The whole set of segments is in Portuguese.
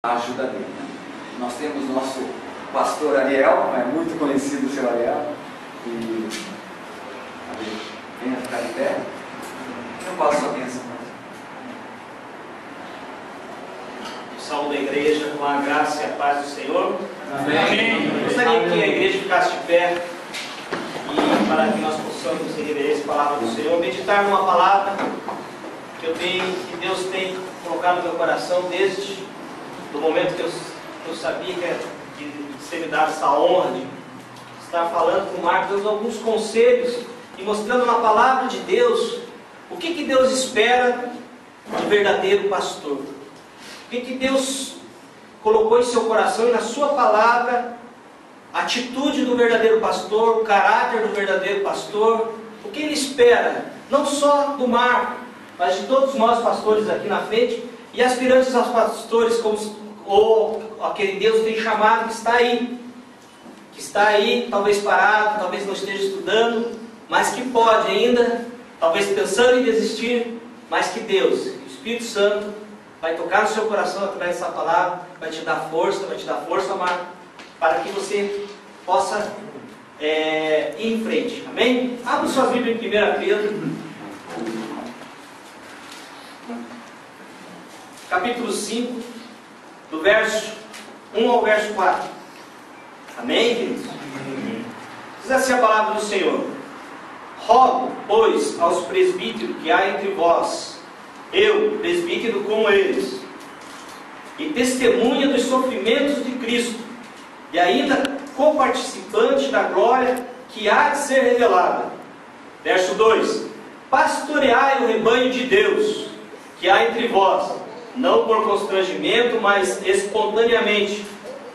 a ajuda dele. Nós temos nosso pastor Ariel, é muito conhecido o seu Ariel, e venha ficar de pé. Eu passo a bênção. O salmo da igreja, com a graça e a paz do Senhor. Amém. Eu gostaria que a igreja ficasse de pé e para que nós possamos, em reverência à palavra do Senhor, meditar numa palavra que Deus tem colocado no meu coração desde do momento que eu sabia que ser me dado essa honra de estar falando com o Marcos, dando alguns conselhos e mostrando na palavra de Deus o que Deus espera do verdadeiro pastor. O que Deus colocou em seu coração e na sua palavra, a atitude do verdadeiro pastor, o caráter do verdadeiro pastor, o que ele espera, não só do Marcos, mas de todos nós pastores aqui na frente, e aspirantes aos pastores, ou aquele Deus tem chamado, que está aí, talvez parado, talvez não esteja estudando, mas que pode ainda, talvez pensando em desistir, mas que Deus, o Espírito Santo, vai tocar no seu coração através dessa palavra, vai te dar força, Marco, para que você possa ir em frente, amém? Abra suas Bíblias em 1 Pedro, capítulo 5, do verso 1 ao verso 4. Amém, queridos? Diz assim a palavra do Senhor: rogo, pois, aos presbíteros que há entre vós, eu, presbítero como eles, e testemunha dos sofrimentos de Cristo, e ainda coparticipante da glória que há de ser revelada. Verso 2: pastoreai o rebanho de Deus, que há entre vós, não por constrangimento, mas espontaneamente,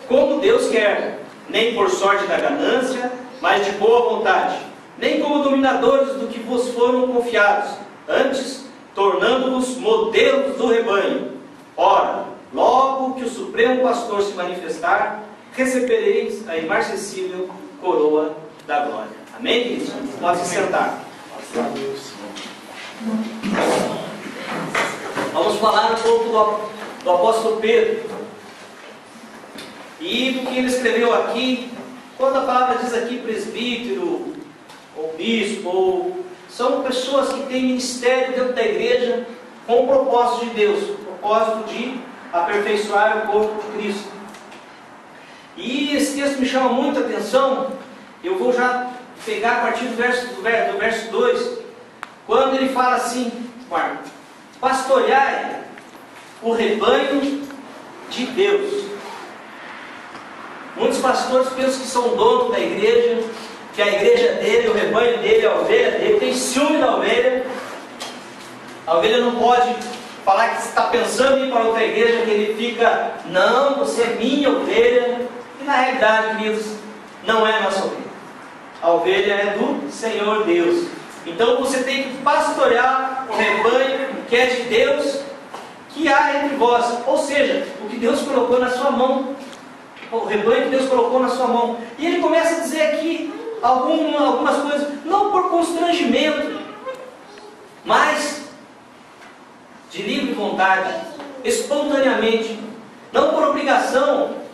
como Deus quer, nem por sorte da ganância, mas de boa vontade, nem como dominadores do que vos foram confiados, antes tornando-vos modelos do rebanho. Ora, logo que o Supremo Pastor se manifestar, recebereis a imarcessível coroa da glória. Amém, queridos? Pode se sentar. Vamos falar um pouco do apóstolo Pedro e do que ele escreveu aqui. Quando a palavra diz aqui presbítero ou bispo, são pessoas que têm ministério dentro da igreja com o propósito de Deus, o propósito de aperfeiçoar o corpo de Cristo. E esse texto me chama muita atenção. Eu vou já pegar a partir do verso 2, quando ele fala assim: Marcos, pastoreai o rebanho de Deus. Muitos pastores pensam que são donos da igreja, que a igreja é dele, o rebanho dele, a ovelha dele, tem ciúme da ovelha. A ovelha não pode falar que está pensando em ir para outra igreja, que ele fica, não, você é minha ovelha. E na realidade, queridos, não é nossa ovelha. A ovelha é do Senhor Deus. Então você tem que pastorear o rebanho que é de Deus, que há entre vós. Ou seja, o que Deus colocou na sua mão, o rebanho que Deus colocou na sua mão. E ele começa a dizer aqui algumas coisas, não por constrangimento, mas de livre vontade, espontaneamente, não por obrigação,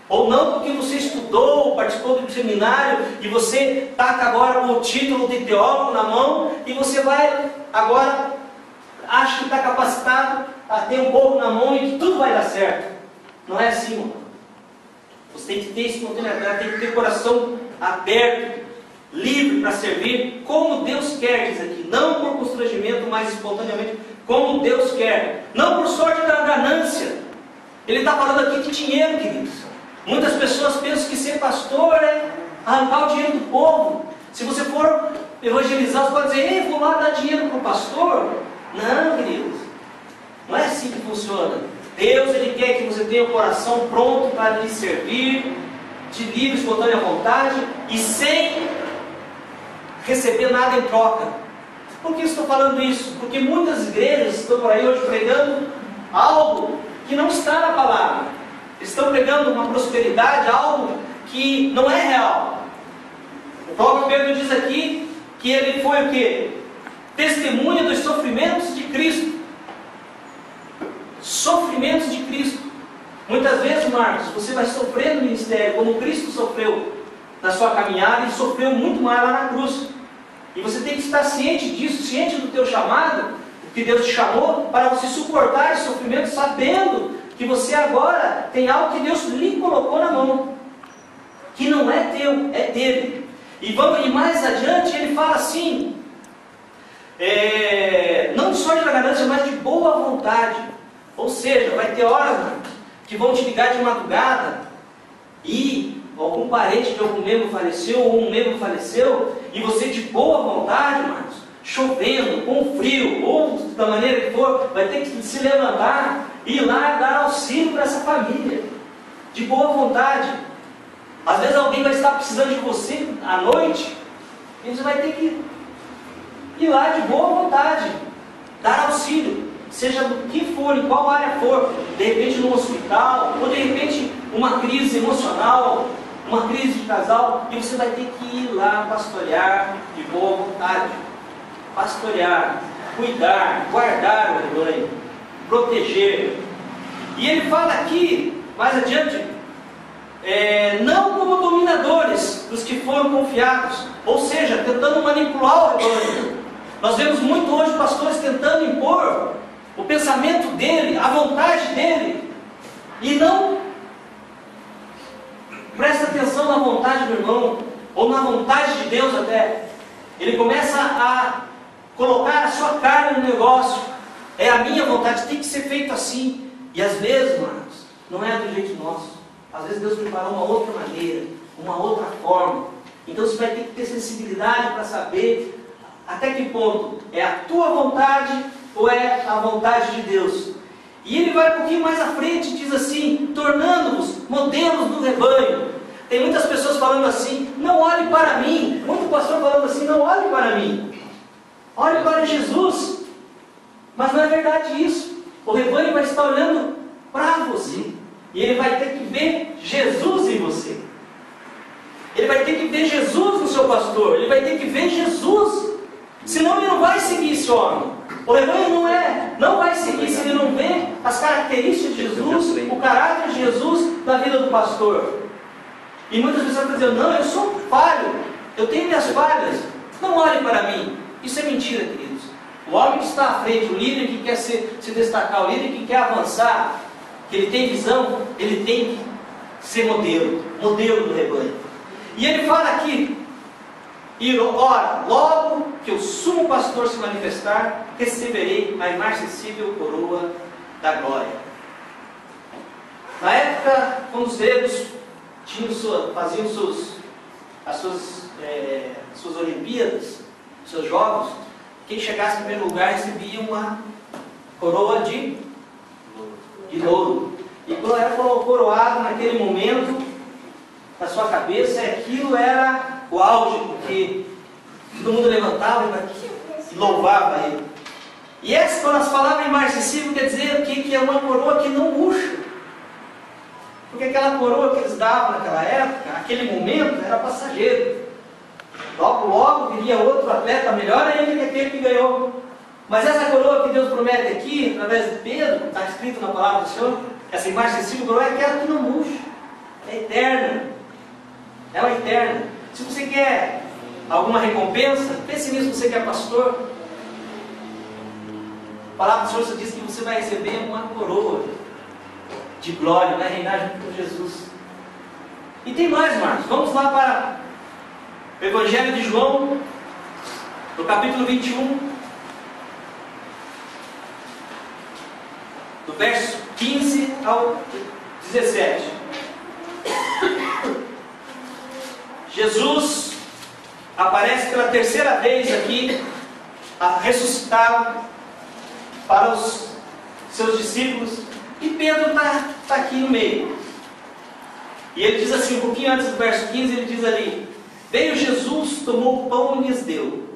ou não porque você estudou, participou do seminário, e você está agora com o título de teólogo na mão, e você vai agora, acha que está capacitado a ter um pouco na mão e que tudo vai dar certo. Não é assim, irmão. Você tem que ter espontaneidade, tem que ter coração aberto, livre para servir, como Deus quer, diz aqui. Não por constrangimento, mas espontaneamente, como Deus quer. Não por sorte da ganância. Ele está falando aqui de dinheiro, queridos. Muitas pessoas pensam que ser pastor é arrancar o dinheiro do povo. Se você for evangelizar, você pode dizer, ei, vou lá dar dinheiro para o pastor. Não, queridos. Não é assim que funciona. Deus, Ele quer que você tenha o coração pronto para lhe servir, de livre, espontânea vontade, e sem receber nada em troca. Por que estou falando isso? Porque muitas igrejas estão por aí hoje pregando algo que não está na palavra. Estão pregando uma prosperidade, algo que não é real. O próprio Pedro diz aqui que ele foi o quê? Testemunha dos sofrimentos de Cristo. Sofrimentos de Cristo. Muitas vezes, Marcos, você vai sofrer no ministério, como Cristo sofreu na sua caminhada, e sofreu muito mais lá na cruz. E você tem que estar ciente disso, ciente do teu chamado, que Deus te chamou, para você suportar esse sofrimento, sabendo que você agora tem algo que Deus lhe colocou na mão, que não é teu, é dele. E mais adiante ele fala assim, não de sorte da ganância, mas de boa vontade. Ou seja, vai ter horas, Marcos, que vão te ligar de madrugada e algum parente de algum membro faleceu, ou um membro faleceu, e você de boa vontade, Marcos, chovendo, com frio, ou da maneira que for, vai ter que se levantar e ir lá dar auxílio para essa família, de boa vontade. Às vezes alguém vai estar precisando de você à noite, e você vai ter que ir lá de boa vontade, dar auxílio, seja do que for, em qual área for, de repente no hospital, ou de repente uma crise emocional, uma crise de casal, e você vai ter que ir lá pastorear de boa vontade, pastorear, cuidar, guardar o rebanho, proteger. E ele fala aqui, mais adiante, não como dominadores dos que foram confiados, ou seja, tentando manipular o rebanho. Nós vemos muito hoje pastores tentando impor o pensamento dele, a vontade dele, e não presta atenção na vontade do irmão, ou na vontade de Deus até. Ele começa a colocar a sua carne no negócio. É a minha vontade, tem que ser feito assim. E às vezes, Marcos, não é do jeito nosso. Às vezes Deus preparou uma outra maneira, uma outra forma. Então você vai ter que ter sensibilidade para saber até que ponto é a tua vontade ou é a vontade de Deus. E ele vai um pouquinho mais à frente e diz assim, tornando-vos modelos do rebanho. Tem muitas pessoas falando assim, não olhe para mim. Muito pastor falando assim, não olhe para mim, olhe para Jesus. Mas não é verdade isso. O rebanho vai estar olhando para você, e ele vai ter que ver Jesus em você. Ele vai ter que ver Jesus no seu pastor. Ele vai ter que ver Jesus. Senão ele não vai seguir esse homem. O rebanho não vai seguir se ele não vê as características de Jesus, o caráter de Jesus na vida do pastor. E muitas pessoas estão dizendo, não, eu sou falho, eu tenho minhas falhas, não olhe para mim. Isso é mentira, queridos. O homem que está à frente, o líder que quer se destacar, o líder que quer avançar, que ele tem visão, ele tem que ser modelo do rebanho. E ele fala aqui, e ora, logo que o sumo pastor se manifestar, receberei a imarcessível coroa da glória. Na época, quando os gregos faziam as suas Olimpíadas, seus jogos, quem chegasse em primeiro lugar recebia uma coroa de louro. E quando era coroado naquele momento, na sua cabeça, aquilo era o auge, porque todo mundo levantava e louvava ele. E essa, quando nós falávamos imarcessível, quer dizer que é uma coroa que não murcha. Porque aquela coroa que eles davam naquela época, naquele momento, era passageiro. Logo viria outro atleta, melhor ainda que aquele que ganhou. Mas essa coroa que Deus promete aqui, através de Pedro, está escrito na palavra do Senhor, essa imarcessível coroa é aquela que não murcha, é eterna. Ela é eterna. Se você quer alguma recompensa, pense nisso, você que é pastor. A palavra do Senhor diz que você vai receber uma coroa de glória, vai reinar junto com Jesus. E tem mais, Marcos. Vamos lá para o Evangelho de João, no capítulo 21, do verso 15 ao 17. Jesus aparece pela terceira vez aqui, ressuscitado, para os seus discípulos, e Pedro está aqui no meio. E ele diz assim, um pouquinho antes do verso 15, ele diz ali, veio Jesus, tomou o pão e lhes deu,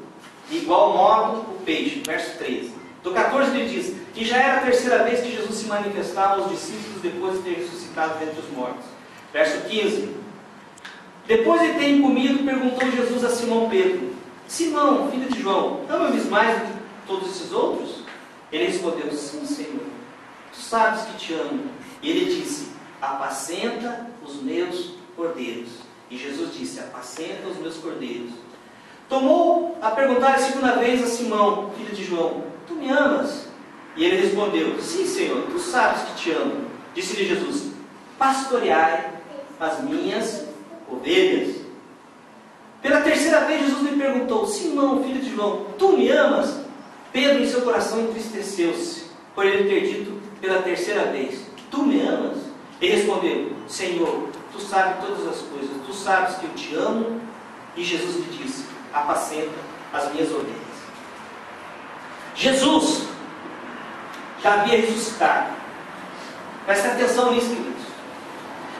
de igual modo o peixe, verso 13. Do 14 ele diz, que já era a terceira vez que Jesus se manifestava aos discípulos depois de ter ressuscitado dentre os mortos. Verso 15, depois de terem comido, perguntou Jesus a Simão Pedro, Simão, filho de João, ama-me mais do que todos esses outros? Ele respondeu, sim, Senhor, tu sabes que te amo. E ele disse, apacenta os meus cordeiros. E Jesus disse, apacenta os meus cordeiros. Tomou a perguntar a segunda vez a Simão, filho de João, tu me amas? E ele respondeu, sim, Senhor, tu sabes que te amo. Disse-lhe Jesus, pastoreai as minhas ovelhas. Pela terceira vez Jesus lhe perguntou, Simão, filho de João, tu me amas? Pedro em seu coração entristeceu-se, por ele ter dito pela terceira vez, tu me amas? Ele respondeu, Senhor, tu sabes todas as coisas, tu sabes que eu te amo. E Jesus lhe disse, apacenta as minhas ovelhas. Jesus já havia ressuscitado. Presta atenção nisso, queridos.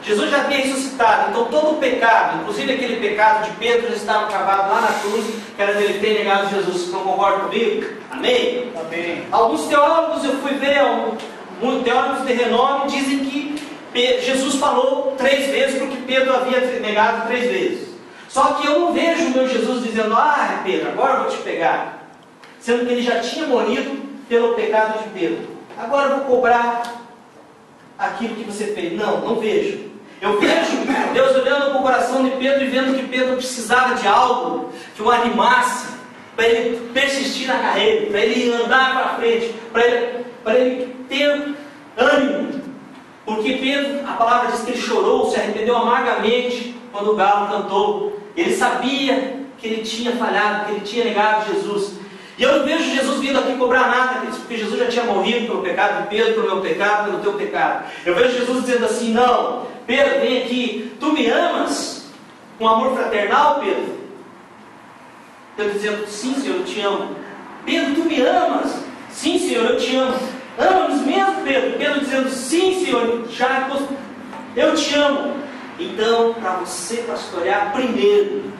Jesus já havia ressuscitado, então todo o pecado, inclusive aquele pecado de Pedro, já estava cravado lá na cruz, que era dele ter negado Jesus. Vocês não concordam comigo? Amém? Amém. Alguns teólogos, eu fui ver, muitos teólogos de renome dizem que Jesus falou 3 vezes porque Pedro havia negado 3 vezes. Só que eu não vejo o meu Jesus dizendo, ah, Pedro, agora eu vou te pegar. Sendo que ele já tinha morrido pelo pecado de Pedro. Agora eu vou cobrar aquilo que você fez. Não, não vejo. Eu vejo Deus olhando para o coração de Pedro e vendo que Pedro precisava de algo que o animasse, para ele persistir na carreira, para ele andar para frente, para ele ter ânimo. Porque Pedro, a palavra diz que ele chorou, se arrependeu amargamente quando o galo cantou. Ele sabia que ele tinha falhado, que ele tinha negado Jesus. E eu não vejo Jesus vindo aqui cobrar nada, porque Jesus já tinha morrido pelo pecado de Pedro, pelo meu pecado, pelo teu pecado. Eu vejo Jesus dizendo assim, não, Pedro, vem aqui, tu me amas? Com amor fraternal, Pedro? Pedro dizendo, sim, Senhor, eu te amo. Pedro, tu me amas? Sim, Senhor, eu te amo. Amas mesmo, Pedro? Pedro dizendo, sim, Senhor, eu te amo. Então, para você pastorear, primeiro,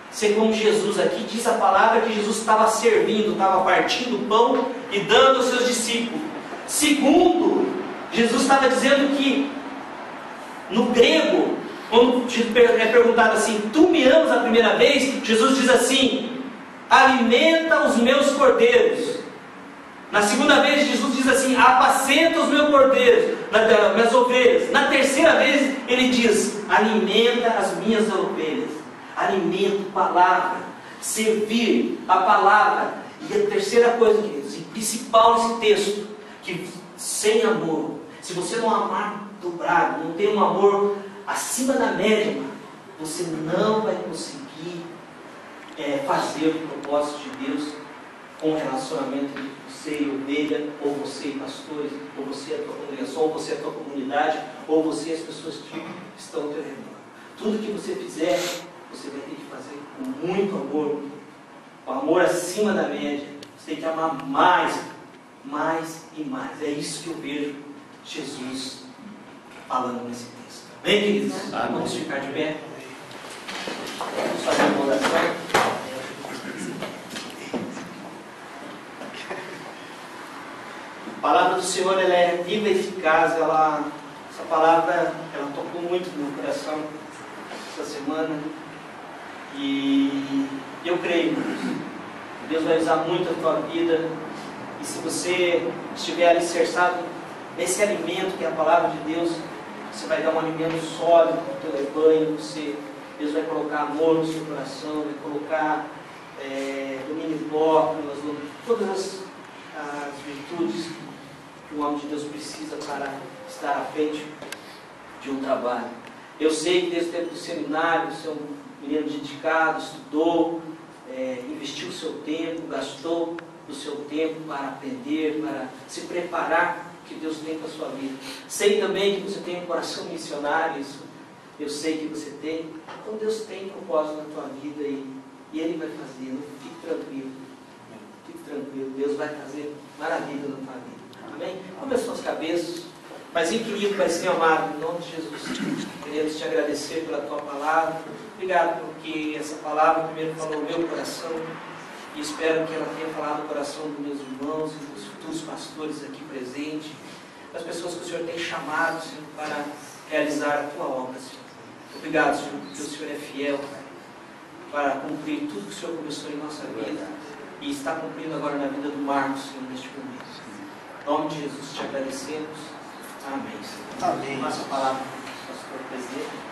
ser como Jesus aqui, diz a palavra que Jesus estava servindo, estava partindo o pão e dando aos seus discípulos. Segundo, Jesus estava dizendo que, no grego, quando é perguntado assim, tu me amas a primeira vez? Jesus diz assim, alimenta os meus cordeiros. Na segunda vez, Jesus diz assim, apacenta os meus cordeiros, minhas ovelhas. Na terceira vez, ele diz, alimenta as minhas ovelhas. Alimento, palavra, servir a palavra. E a terceira coisa, queridos, e principal nesse texto, que sem amor, se você não amar dobrado, não tem um amor acima da média, você não vai conseguir fazer o propósito de Deus com o relacionamento entre você e ovelha, ou você e pastores, ou você e a tua congregação, ou você e a tua comunidade, ou você e as pessoas que estão ao teu redor. Tudo que você fizer, você vai ter que fazer com muito amor, com amor acima da média. Você tem que amar mais, mais e mais. É isso que eu vejo Jesus falando nesse texto. Amém, queridos? Vamos ficar de pé. Vamos fazer uma oração. A palavra do Senhor, ela é viva e eficaz. Essa palavra, ela tocou muito no meu coração essa semana. E eu creio, Deus vai usar muito a tua vida. E se você estiver alicerçado nesse alimento que é a palavra de Deus, você vai dar um alimento sólido para o teu rebanho. Deus vai colocar amor no seu coração, vai colocar domínio próprio, todas as virtudes que o homem de Deus precisa para estar à frente de um trabalho. Eu sei que desde o tempo do seminário, você é um menino dedicado, estudou, investiu o seu tempo, gastou o seu tempo para aprender, para se preparar que Deus tem para a sua vida. Sei também que você tem um coração missionário, isso eu sei que você tem. Então Deus tem propósito na tua vida e Ele vai fazer. Fique tranquilo. Fique tranquilo. Deus vai fazer maravilha na tua vida. Amém? Curva as suas cabeças. Mas intuído, Pai Senhor amado, em nome de Jesus, queremos te agradecer pela tua palavra. Obrigado porque essa palavra primeiro falou no meu coração e espero que ela tenha falado no coração dos meus irmãos e dos futuros pastores aqui presentes, das pessoas que o Senhor tem chamado, Senhor, para realizar a tua obra, Senhor. Obrigado, Senhor, porque o Senhor é fiel, Pai, para cumprir tudo que o Senhor começou em nossa vida e está cumprindo agora na vida do Marcos, Senhor, neste momento. Em nome de Jesus te agradecemos. Amém, Senhor. Amém. Nossa palavra, pastor presidente.